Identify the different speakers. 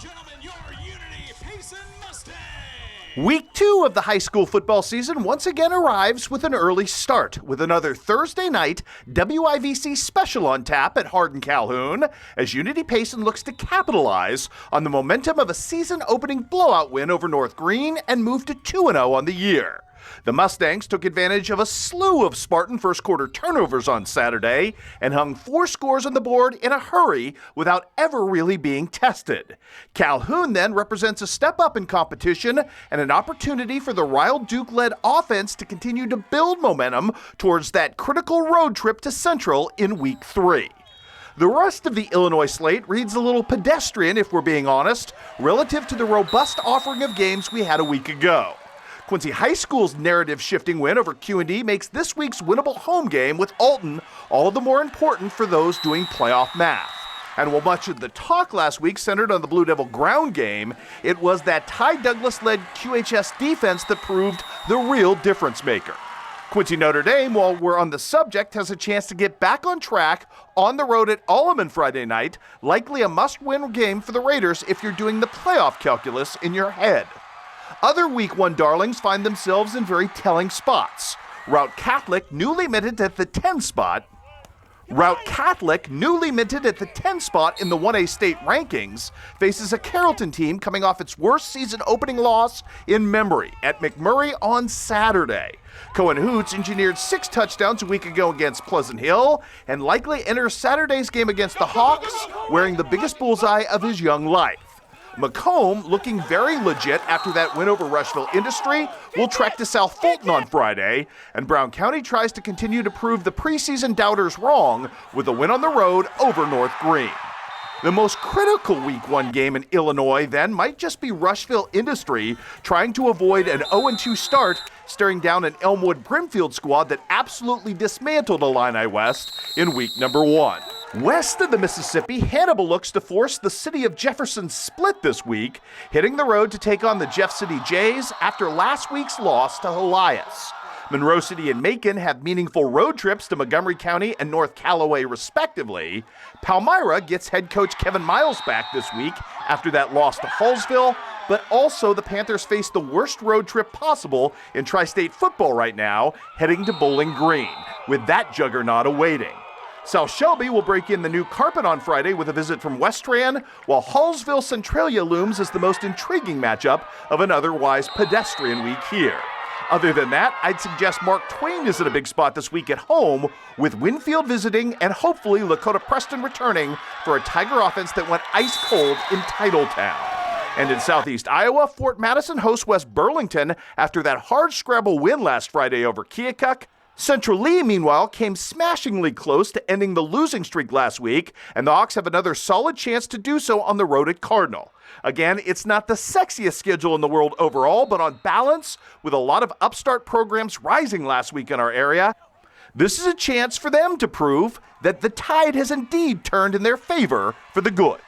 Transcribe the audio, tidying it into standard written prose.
Speaker 1: gentlemen, your Unity Payson Mustangs.
Speaker 2: Week 2 of the high school football season once again arrives with an early start, with another Thursday night WIVC special on tap at Hardin Calhoun, as Unity Payson looks to capitalize on the momentum of a season-opening blowout win over North Green and move to 2-0 on the year. The Mustangs took advantage of a slew of Spartan first-quarter turnovers on Saturday and hung 4 scores on the board in a hurry without ever really being tested. Calhoun then represents a step up in competition and an opportunity for the Ryle Duke-led offense to continue to build momentum towards that critical road trip to Central in Week 3. The rest of the Illinois slate reads a little pedestrian, if we're being honest, relative to the robust offering of games we had a week ago. Quincy High School's narrative-shifting win over Q&D makes this week's winnable home game with Alton all the more important for those doing playoff math. And while much of the talk last week centered on the Blue Devil ground game, it was that Ty Douglas-led QHS defense that proved the real difference maker. Quincy Notre Dame, while we're on the subject, has a chance to get back on track on the road at Alleman Friday night, likely a must-win game for the Raiders if you're doing the playoff calculus in your head. Other Week 1 darlings find themselves in very telling spots. Route Catholic, newly minted at the 10 spot in the 1A state rankings, faces a Carrollton team coming off its worst season opening loss in memory at McMurray on Saturday. Cohen Hoots engineered 6 touchdowns a week ago against Pleasant Hill and likely enters Saturday's game against the Hawks wearing the biggest bullseye of his young life. Macomb, looking very legit after that win over Rushville Industry, will trek to South Fulton on Friday, and Brown County tries to continue to prove the preseason doubters wrong with a win on the road over North Green. The most critical Week 1 game in Illinois then might just be Rushville Industry trying to avoid an 0-2 start, staring down an Elmwood Brimfield squad that absolutely dismantled Illini West in week number 1. West of the Mississippi, Hannibal looks to force the city of Jefferson's split this week, hitting the road to take on the Jeff City Jays after last week's loss to Elias. Monroe City and Macon have meaningful road trips to Montgomery County and North Callaway, respectively. Palmyra gets head coach Kevin Miles back this week after that loss to Hallsville, but also the Panthers face the worst road trip possible in tri-state football right now, heading to Bowling Green, with that juggernaut awaiting. South Shelby will break in the new carpet on Friday with a visit from Westran, while Hallsville Centralia looms as the most intriguing matchup of an otherwise pedestrian week here. Other than that, I'd suggest Mark Twain is in a big spot this week at home, with Winfield visiting and hopefully Lakota Preston returning for a Tiger offense that went ice cold in Titletown. And in Southeast Iowa, Fort Madison hosts West Burlington after that hard-scrabble win last Friday over Keokuk. Central Lee, meanwhile, came smashingly close to ending the losing streak last week, and the Hawks have another solid chance to do so on the road at Cardinal. Again, it's not the sexiest schedule in the world overall, but on balance, with a lot of upstart programs rising last week in our area, this is a chance for them to prove that the tide has indeed turned in their favor for the good.